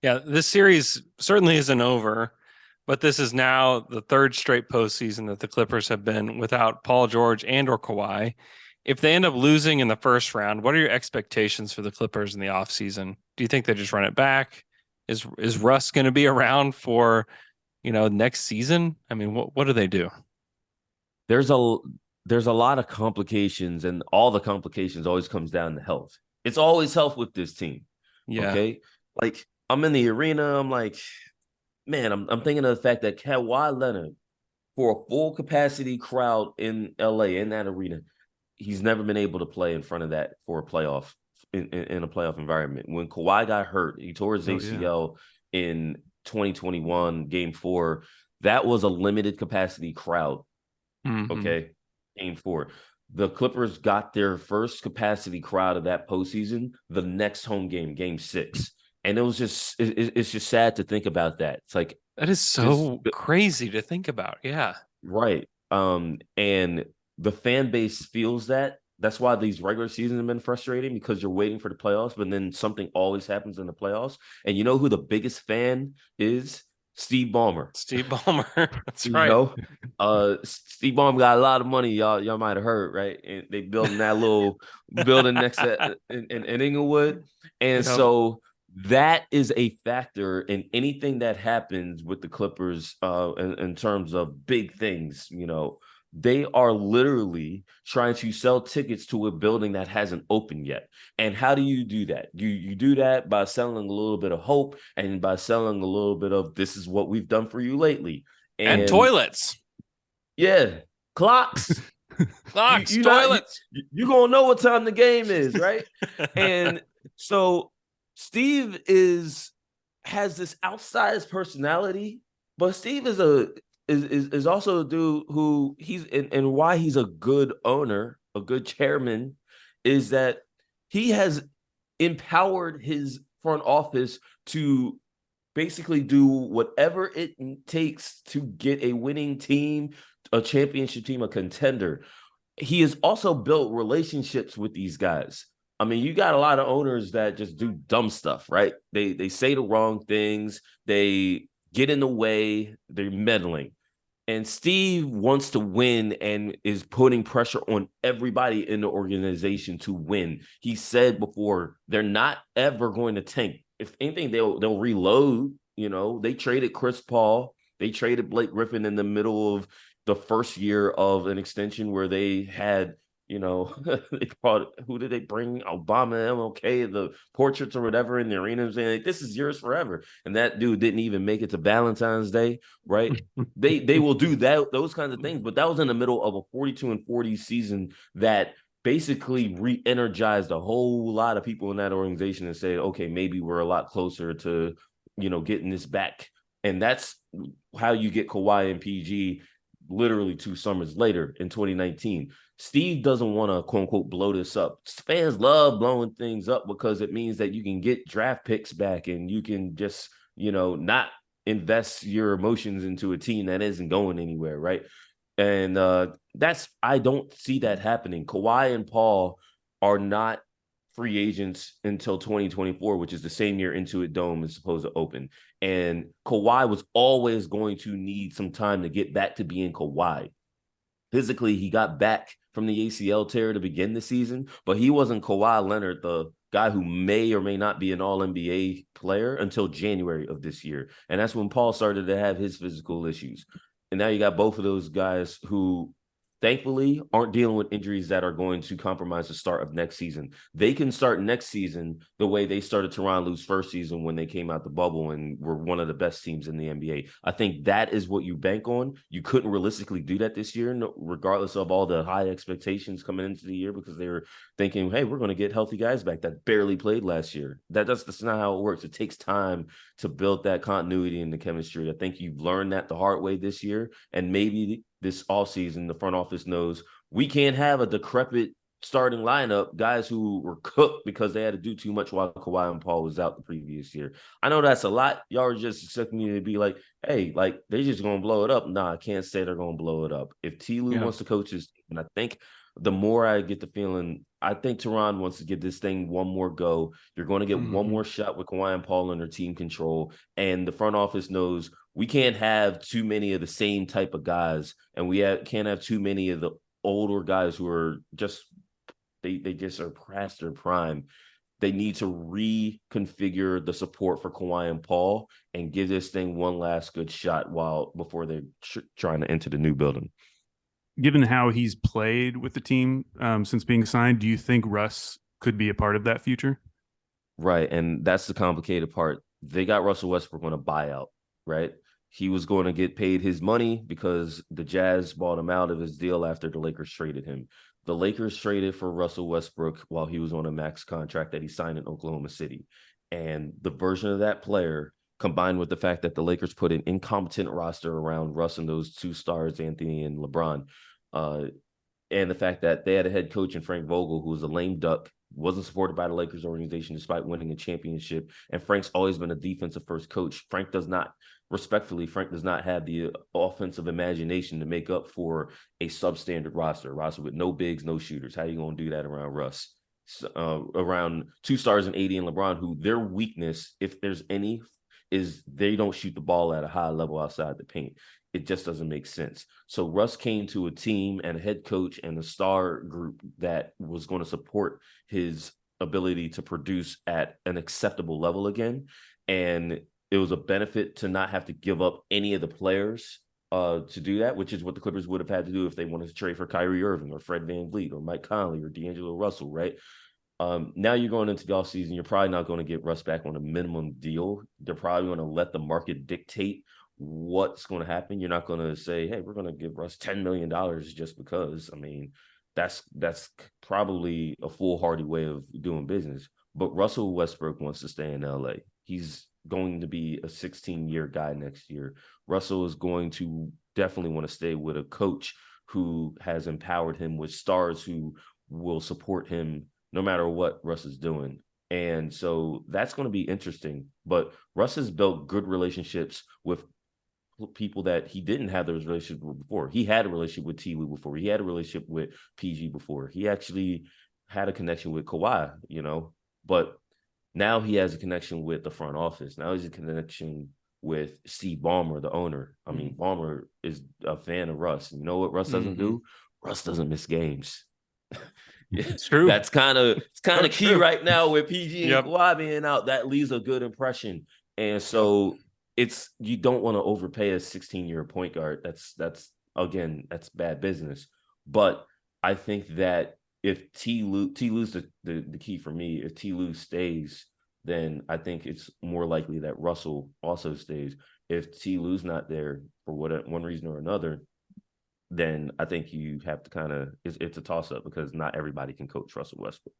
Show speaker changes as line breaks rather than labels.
Yeah, this series certainly isn't over, but this is now the third straight postseason that the Clippers have been without Paul George and or Kawhi. If they end up losing in the first round, what are your expectations for the Clippers in the offseason? Do you think they just run it back? Is Russ going to be around for, next season? I mean, what do they do?
There's a there's a lot of complications, and all the complications always comes down to health. It's always health with this team.
Yeah.
Okay, like I'm in the arena, I'm like, man, I'm thinking of the fact that Kawhi Leonard, for a full capacity crowd in LA in that arena, he's never been able to play in front of that for a playoff in a playoff environment. When Kawhi got hurt, he tore his
Oh yeah.
ACL in 2021 game 4. That was a limited capacity crowd.
Hmm.
Okay, game 4. The Clippers got their first capacity crowd of that postseason the next home game, game 6. And it's just sad to think about that. It's like
That is
this,
so crazy to think about. Yeah.
right. And the fan base feels that. That's why these regular seasons have been frustrating, because you're waiting for the playoffs, but then something always happens in the playoffs. And you know who the biggest fan is? Steve Ballmer.
Steve Ballmer. That's
You
right.
know, Steve Ballmer got a lot of money. Y'all might have heard, right? And they building that little building next to in Inglewood, and
Yep.
so that is a factor in anything that happens with the Clippers, in terms of big things. They are literally trying to sell tickets to a building that hasn't opened yet. And how do you do that? You do that by selling a little bit of hope, and by selling a little bit of, this is what we've done for you lately.
And
And
toilets.
yeah, clocks. You
Clocks,
you not
toilets.
you gonna know what time the game is, right? And so Steve is has this outsized personality, but Steve is also a dude who and why he's a good owner, a good chairman, is that he has empowered his front office to basically do whatever it takes to get a winning team, a championship team, a contender. He has also built relationships with these guys. I mean, you got a lot of owners that just do dumb stuff, right? They say the wrong things, they get in the way, they're meddling. And Steve wants to win and is putting pressure on everybody in the organization to win. He said before, they're not ever going to tank. If anything, they'll reload. They traded Chris Paul, they traded Blake Griffin in the middle of the first year of an extension where they had, they brought, who did they bring? Obama, MLK, the portraits or whatever in the arena, saying like, this is yours forever. And that dude didn't even make it to Valentine's Day, right? They will do that, those kinds of things, but that was in the middle of a 42-40 season that basically re-energized a whole lot of people in that organization and said, okay, maybe we're a lot closer to getting this back. And that's how you get Kawhi and PG literally 2 summers later in 2019. Steve doesn't want to quote unquote blow this up. Fans love blowing things up because it means that you can get draft picks back and you can just not invest your emotions into a team that isn't going anywhere, right? And that's, I don't see that happening. Kawhi and Paul are not free agents until 2024, which is the same year Intuit Dome is supposed to open. And Kawhi was always going to need some time to get back to being Kawhi. Physically, he got back from the ACL tear to begin the season, but he wasn't Kawhi Leonard, the guy who may or may not be an all NBA player, until January of this year. And that's when Paul started to have his physical issues. And now you got both of those guys who thankfully aren't dealing with injuries that are going to compromise the start of next season. They can start next season the way they started Toronto Lou's first season when they came out the bubble and were one of the best teams in the NBA. I think that is what you bank on. You couldn't realistically do that this year, regardless of all the high expectations coming into the year, because they were thinking, hey, we're going to get healthy guys back that barely played last year. That's not how it works. It takes time to build that continuity and the chemistry. I think you've learned that the hard way this year, and maybe this offseason, the front office knows we can't have a decrepit starting lineup, guys who were cooked because they had to do too much while Kawhi and Paul was out the previous year. I know that's a lot. Y'all are just expecting me to be like, hey, like they're just gonna blow it up. Nah, I can't say they're gonna blow it up. If T. Lue
Yeah.
wants to coach his, and I think the more I get the feeling, I think Tehran wants to give this thing one more go. You're going to get one more shot with Kawhi and Paul under team control. And the front office knows we can't have too many of the same type of guys. And can't have too many of the older guys who are just, they just are past their prime. They need to reconfigure the support for Kawhi and Paul and give this thing one last good shot before they're trying to enter the new building.
Given how he's played with the team since being signed, do you think Russ could be a part of that future?
Right, and that's the complicated part. They got Russell Westbrook on a buyout, right? He was going to get paid his money because the Jazz bought him out of his deal after the Lakers traded him. The Lakers traded for Russell Westbrook while he was on a max contract that he signed in Oklahoma City. And the version of that player, combined with the fact that the Lakers put an incompetent roster around Russ and those two stars, Anthony and LeBron, and the fact that they had a head coach in Frank Vogel who was a lame duck, wasn't supported by the Lakers organization despite winning a championship. And Frank's always been a defensive first coach. Frank does not have the offensive imagination to make up for a substandard roster with no bigs, no shooters. How are you going to do that around Russ? Around two stars and AD and LeBron, who their weakness, if there's any, is they don't shoot the ball at a high level outside the paint. It just doesn't make sense. So Russ came to a team and a head coach and a star group that was going to support his ability to produce at an acceptable level again. And it was a benefit to not have to give up any of the players to do that, which is what the Clippers would have had to do if they wanted to trade for Kyrie Irving or Fred VanVleet or Mike Conley or D'Angelo Russell, right? Now you're going into the offseason, you're probably not going to get Russ back on a minimum deal. They're probably going to let the market dictate what's going to happen. You're not going to say, hey, we're going to give Russ $10 million just because. I mean, that's probably a foolhardy way of doing business. But Russell Westbrook wants to stay in LA. He's going to be a 16-year guy next year. Russell is going to definitely want to stay with a coach who has empowered him with stars who will support him no matter what Russ is doing. And so that's going to be interesting. But Russ has built good relationships with people that he didn't have those relationships with before. He had a relationship with T. Lue before. He had a relationship with PG before. He actually had a connection with Kawhi, but now he has a connection with the front office. Now he's a connection with Steve Ballmer, the owner. I mean, Ballmer is a fan of Russ. You know what Russ doesn't do? Russ doesn't miss games.
It's true.
It's kind of key
true.
right now with PG and
Yep.
Kawhi being out. That leaves a good impression. And so you don't want to overpay a 16-year point guard. That's bad business. But I think that if T. Lue's the key for me. If T. Lue stays, then I think it's more likely that Russell also stays. If T. Lue's not there for one reason or another, then I think you have to it's a toss-up because not everybody can coach Russell Westbrook.